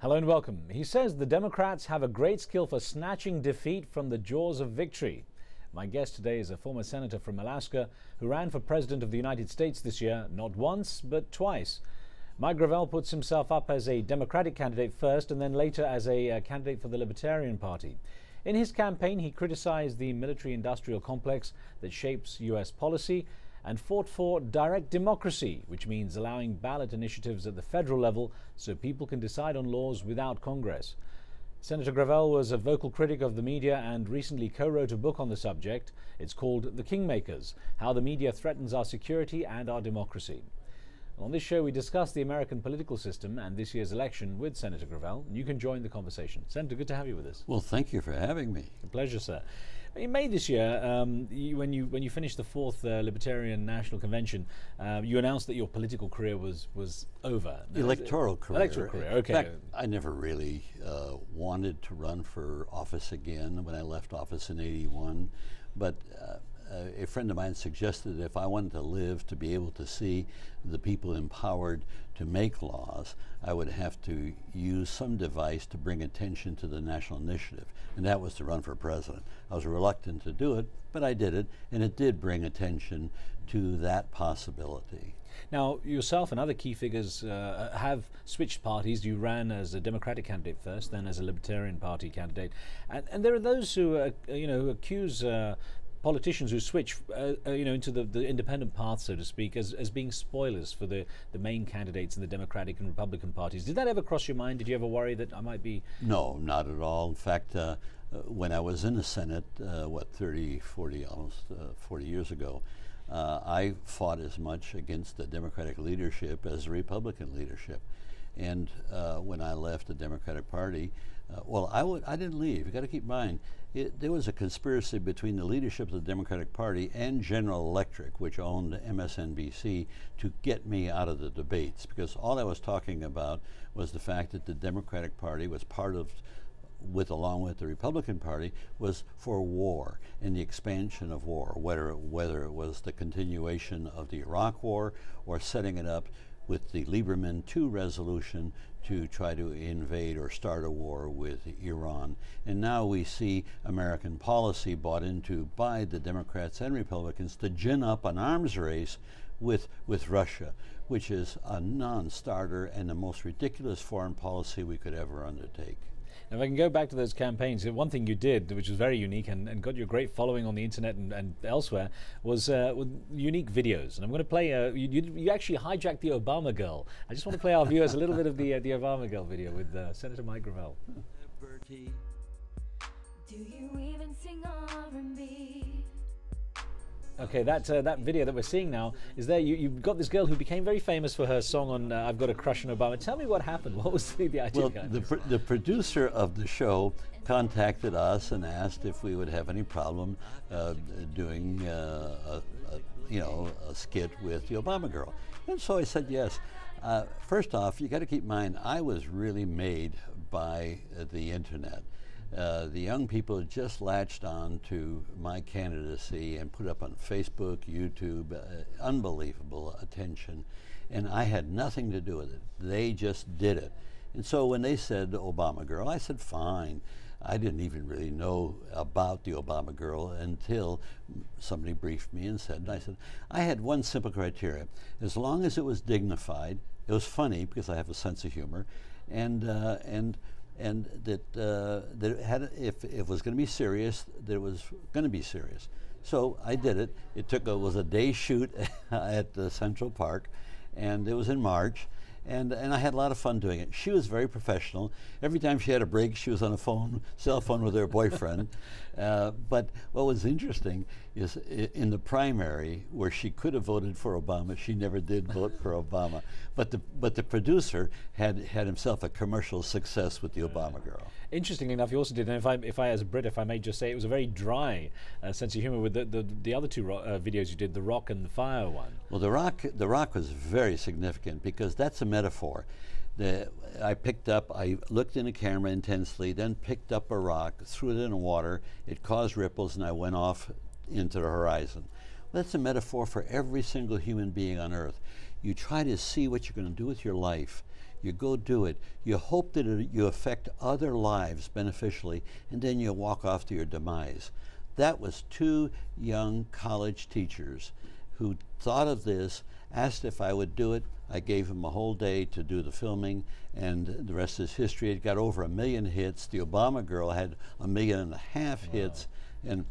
Hello and welcome. He says the Democrats have a great skill for snatching defeat from the jaws of victory. My guest today is a former senator from Alaska who ran for president of the United States this year, not once, but twice. Mike Grael puts himself up as a Democratic candidate first and then later as a candidate for the Libertarian Party. In his campaign, he criticized the military-industrial complex that shapes U.S. policy and fought for direct democracy, which means allowing ballot initiatives at the federal level so people can decide on laws without Congress. Senator Grael was a vocal critic of the media and recently co-wrote a book on the subject. It's called The Kingmakers: How the Media Threatens Our Security and Our Democracy. On this show, we discuss the American political system and this year's election with Senator Grael, and you can join the conversation. Senator, good to have you with us. Well, thank you for having me. A pleasure, sir. In May this year, when you finished the fourth Libertarian National Convention, you announced that your political career was over. Electoral career. Electoral career, okay. In fact, I never really wanted to run for office again when I left office in '81, but a friend of mine suggested if I wanted to live to be able to see the people empowered to make laws, I would have to use some device to bring attention to the national initiative, and that was to run for president. I was reluctant to do it, but I did it, and it did bring attention to that possibility. Now, yourself and other key figures have switched parties. You ran as a Democratic candidate first, then as a Libertarian Party candidate, and there are those who accuse politicians who switch into the independent path, so to speak, as being spoilers for the main candidates in the Democratic and Republican parties. Did that ever cross your mind? Did you ever worry that I might be... No, not at all. In fact, when I was in the Senate, almost 40 years ago, I fought as much against the Democratic leadership as the Republican leadership. And when I left the Democratic Party, I didn't leave. You got to keep in mind, there was a conspiracy between the leadership of the Democratic Party and General Electric, which owned MSNBC, to get me out of the debates, because all I was talking about was the fact that the Democratic Party was along with the Republican Party, was for war and the expansion of war, whether it was the continuation of the Iraq War or setting it up with the Lieberman II resolution to try to invade or start a war with Iran. And now we see American policy bought into by the Democrats and Republicans to gin up an arms race with Russia, which is a non-starter and the most ridiculous foreign policy we could ever undertake. Now, if I can go back to those campaigns, one thing you did, which was very unique and got you a great following on the internet and elsewhere, was with unique videos. And I'm going to play, you actually hijacked the Obama Girl. I just want to play our viewers a little bit of the Obama Girl video with Senator Mike Grael. Do you even sing R&B? Okay, that video that we're seeing now is there. You've got this girl who became very famous for her song on "I've Got a Crush on Obama." Tell me what happened. What was the idea? Well, the producer of the show contacted us and asked if we would have any problem doing a skit with the Obama Girl, and so I said yes. First off, you got to keep in mind I was really made by the internet. The young people just latched on to my candidacy and put up on Facebook, YouTube, unbelievable attention, and I had nothing to do with it. They just did it. And so when they said Obama Girl, I said fine. I didn't even really know about the Obama Girl until somebody briefed me and said, I said, I had one simple criteria. As long as it was dignified, it was funny because I have a sense of humor, and that it had, if it was going to be serious, that it was going to be serious. So I did it. It was a day shoot at Central Park, and it was in March, and I had a lot of fun doing it. She was very professional. Every time she had a break, she was on a cell phone with her boyfriend. But what was interesting is in the primary, where she could have voted for Obama, she never did vote for Obama. But the producer had himself a commercial success with the Obama Girl. Interestingly enough, you also did, and if I as a Brit, if I may just say, it was a very dry sense of humor with the other two videos you did, the Rock and the Fire one. Well, the Rock was very significant because that's a metaphor. I looked in the camera intensely, then picked up a rock, threw it in the water, it caused ripples, and I went off into the horizon. Well, that's a metaphor for every single human being on earth. You try to see what you're going to do with your life. You go do it. You hope that you affect other lives beneficially, and then you walk off to your demise. That was two young college teachers who thought of this, asked if I would do it. I gave them a whole day to do the filming, and the rest is history. It got over 1 million hits. The Obama Girl had 1.5 million hits, and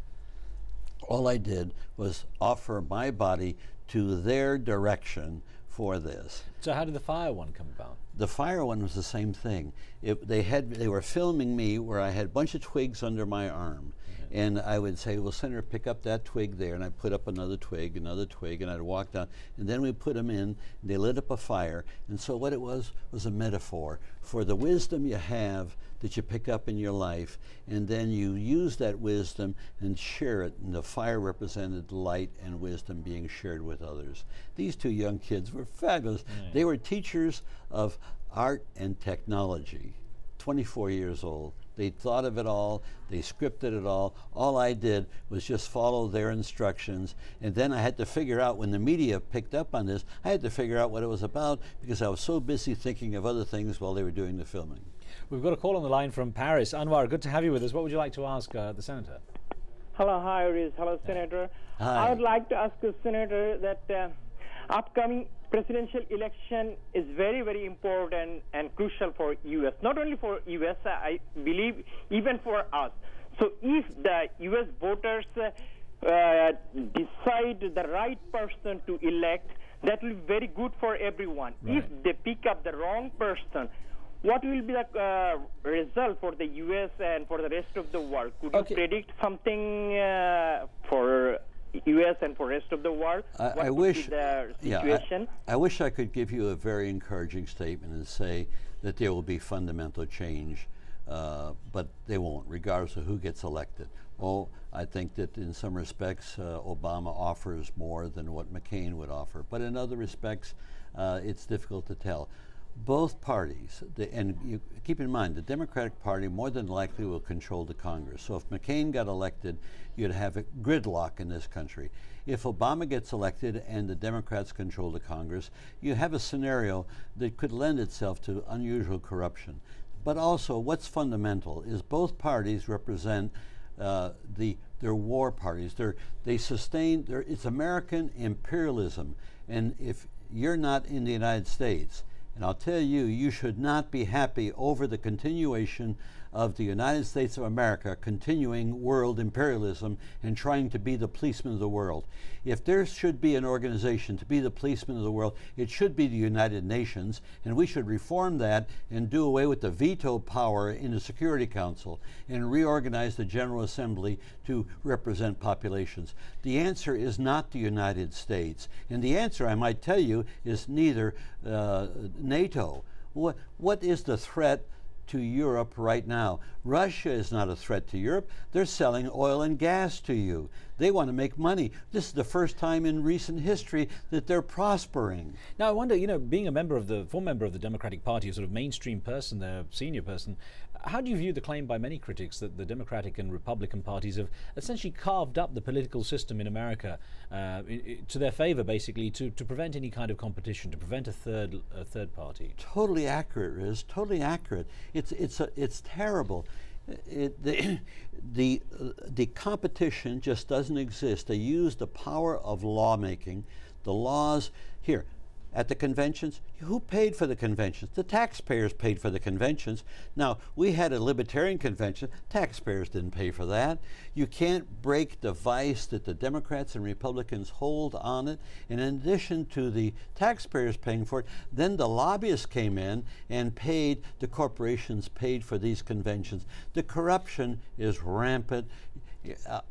all I did was offer my body to their direction for this. So how did the fire one come about? The fire one was the same thing. They were filming me where I had a bunch of twigs under my arm. And I would say, well, Senator, pick up that twig there. And I'd put up another twig, and I'd walk down. And then we put them in, and they lit up a fire. And so what it was a metaphor for the wisdom you have that you pick up in your life, and then you use that wisdom and share it. And the fire represented light and wisdom being shared with others. These two young kids were fabulous. They were teachers of art and technology, 24 years old. They thought of it all, they scripted it all. All I did was just follow their instructions, and then I had to figure out, when the media picked up on this, I had to figure out what it was about, because I was so busy thinking of other things while they were doing the filming. We've got a call on the line from Paris. Anwar, good to have you with us. What would you like to ask the Senator? Hello, hi, Riz. Hello, Senator. Hi. I would like to ask the Senator that upcoming presidential election is very, very important and crucial for U.S. Not only for U.S., I believe even for us. So if the U.S. voters decide the right person to elect, that will be very good for everyone. Right. If they pick up the wrong person, what will be the result for the U.S. and for the rest of the world? Could you predict something for U.S. and for rest of the world? I wish, the situation? I wish I could give you a very encouraging statement and say that there will be fundamental change, but they won't, regardless of who gets elected. Oh, I think that in some respects Obama offers more than what McCain would offer, but in other respects it's difficult to tell. Both parties, and you keep in mind, the Democratic Party more than likely will control the Congress. So if McCain got elected, you'd have a gridlock in this country. If Obama gets elected and the Democrats control the Congress, you have a scenario that could lend itself to unusual corruption. But also, what's fundamental is both parties represent their war parties. They sustain, it's American imperialism. And if you're not in the United States, and I'll tell you, you should not be happy over the continuation of the United States of America continuing world imperialism and trying to be the policeman of the world. If there should be an organization to be the policeman of the world, it should be the United Nations, and we should reform that and do away with the veto power in the Security Council and reorganize the General Assembly to represent populations. The answer is not the United States, and the answer, I might tell you, is neither NATO. What is the threat to Europe right now? Russia is not a threat to Europe. They're selling oil and gas to you. They want to make money. This is the first time in recent history that they're prospering. Now I wonder, you know, being a full member of the Democratic Party, a sort of mainstream person, a senior person, how do you view the claim by many critics that the Democratic and Republican parties have essentially carved up the political system in America to their favor, basically, to prevent any kind of competition, to prevent a third party? Totally accurate, Riz. Totally accurate. It's terrible. The competition just doesn't exist. They use the power of lawmaking, the laws here. At the conventions, who paid for the conventions? The taxpayers paid for the conventions. Now, we had a Libertarian convention. Taxpayers didn't pay for that. You can't break the vice that the Democrats and Republicans hold on it. And in addition to the taxpayers paying for it, then the lobbyists came in and paid, the corporations paid for these conventions. The corruption is rampant.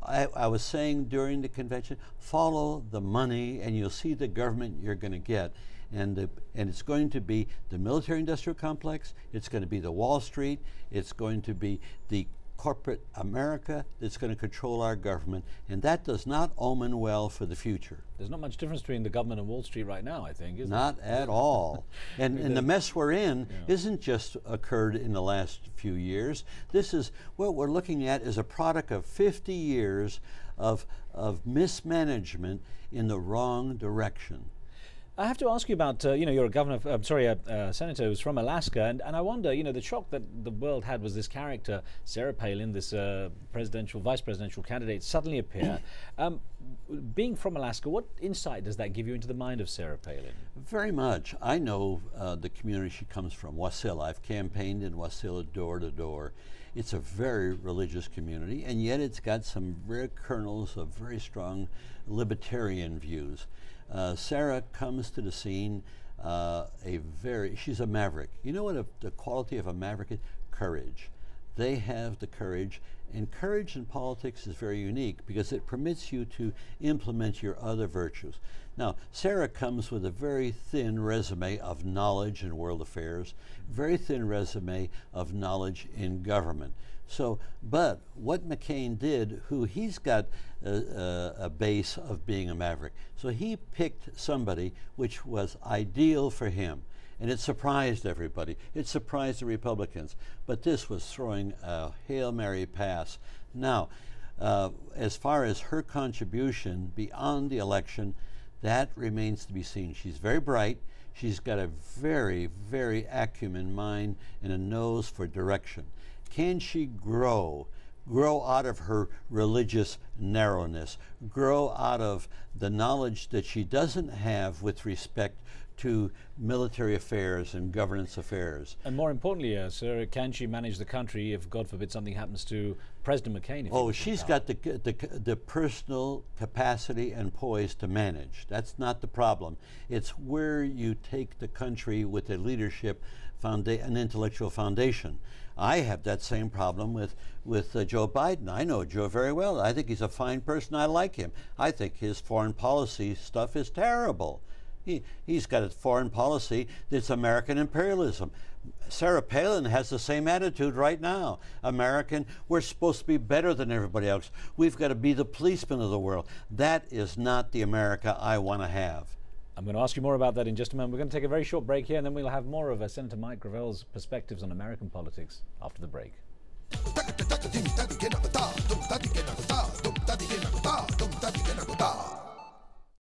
I was saying during the convention, follow the money and you'll see the government you're going to get. And it's going to be the military-industrial complex, it's going to be the Wall Street, it's going to be the corporate America that's going to control our government, and that does not omen well for the future. There's not much difference between the government and Wall Street right now, I think, is there? Not at all. And the mess we're in isn't just occurred in the last few years. This is, what we're looking at is a product of 50 years of mismanagement in the wrong direction. I have to ask you about, you're a governor, a senator who's from Alaska, and I wonder, the shock that the world had was this character, Sarah Palin, this vice presidential candidate, suddenly appear. Being from Alaska, what insight does that give you into the mind of Sarah Palin? Very much. I know the community she comes from, Wasilla. I've campaigned in Wasilla door to door. It's a very religious community, and yet it's got some rare kernels of very strong libertarian views. Sarah comes to the scene she's a maverick. You know what the quality of a maverick is? Courage. They have the courage, and courage in politics is very unique because it permits you to implement your other virtues. Now, Sarah comes with a very thin resume of knowledge in world affairs, very thin resume of knowledge in government. So, but what McCain did, he's got a base of being a maverick. So he picked somebody which was ideal for him. And it surprised everybody. It surprised the Republicans. But this was throwing a Hail Mary pass. Now, as far as her contribution beyond the election, that remains to be seen. She's very bright. She's got a very, very acumen mind and a nose for direction. Can she grow out of her religious narrowness, grow out of the knowledge that she doesn't have with respect to military affairs and governance affairs? And more importantly, sir, can she manage the country if, God forbid, something happens to President McCain? Oh, she's got the personal capacity and poise to manage. That's not the problem. It's where you take the country with a leadership an intellectual foundation. I have that same problem with Joe Biden. I know Joe very well. I think he's a fine person. I like him. I think his foreign policy stuff is terrible. He's got a foreign policy that's American imperialism. Sarah Palin has the same attitude right now. We're supposed to be better than everybody else. We've got to be the policemen of the world. That is not the America I want to have. I'm going to ask you more about that in just a moment. We're going to take a very short break here, and then we'll have more of Senator Mike Grael's perspectives on American politics after the break.